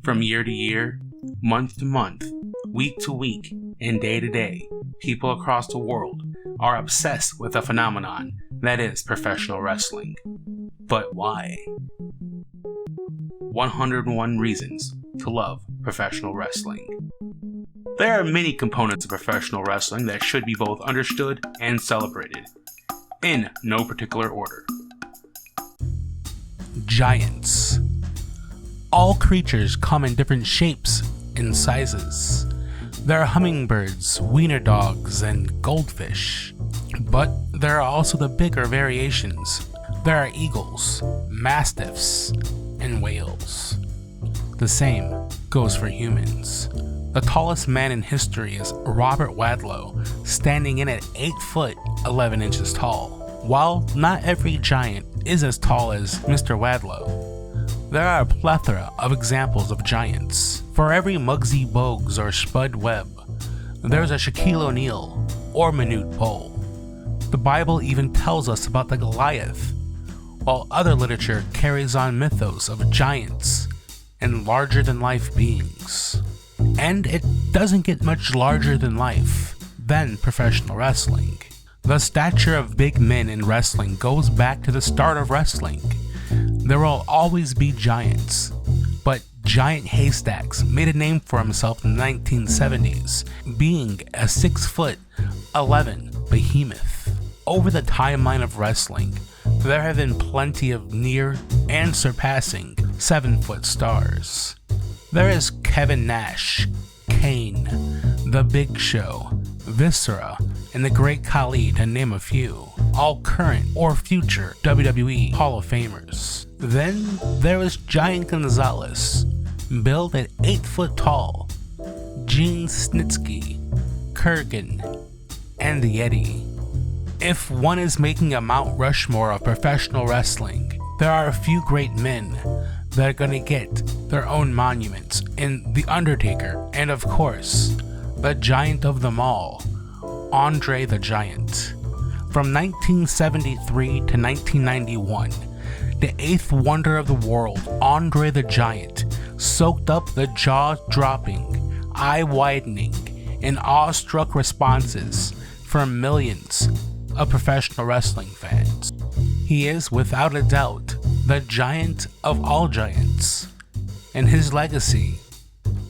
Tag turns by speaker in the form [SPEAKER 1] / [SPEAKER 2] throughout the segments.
[SPEAKER 1] From year to year, month to month, week to week, and day to day, people across the world are obsessed with a phenomenon that is professional wrestling. But why? 101 reasons to love professional wrestling. There are many components of professional wrestling that should be both understood and celebrated, in no particular order. Giants. All creatures come in different shapes and sizes. There are hummingbirds, wiener dogs, and goldfish. But there are also the bigger variations. There are eagles, mastiffs, and whales. The same goes for humans. The tallest man in history is Robert Wadlow, standing in at 8 foot 11 inches tall. While not every giant is as tall as Mr. Wadlow, there are a plethora of examples of giants. For every Muggsy Bogues or Spud Webb, there's a Shaquille O'Neal or Manute Bol. The Bible even tells us about the Goliath, while other literature carries on mythos of giants and larger-than-life beings. And it doesn't get much larger than life than professional wrestling. The stature of big men in wrestling goes back to the start of wrestling. There will always be giants, but Giant Haystacks made a name for himself in the 1970s, being a 6'11" behemoth. Over the timeline of wrestling, there have been plenty of near and surpassing 7-foot stars. There is Kevin Nash, Kane, The Big Show, Viscera, and the Great Khali, to name a few, all current or future WWE Hall of Famers. Then there is Giant Gonzalez, billed at 8 foot tall, Gene Snitsky, Kurgan, and the Yeti. If one is making a Mount Rushmore of professional wrestling, there are a few great men that are gonna get their own monuments in The Undertaker, and of course, the giant of them all, Andre the Giant. From 1973 to 1991, the 8th wonder of the world, Andre the Giant, soaked up the jaw-dropping, eye-widening, and awestruck responses from millions of professional wrestling fans. He is, without a doubt, the giant of all giants, and his legacy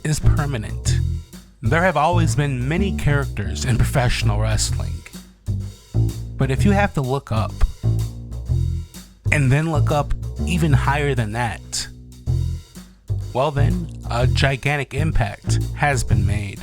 [SPEAKER 1] is permanent. There have always been many characters in professional wrestling, but if you have to look up, and then look up even higher than that, well then, a gigantic impact has been made.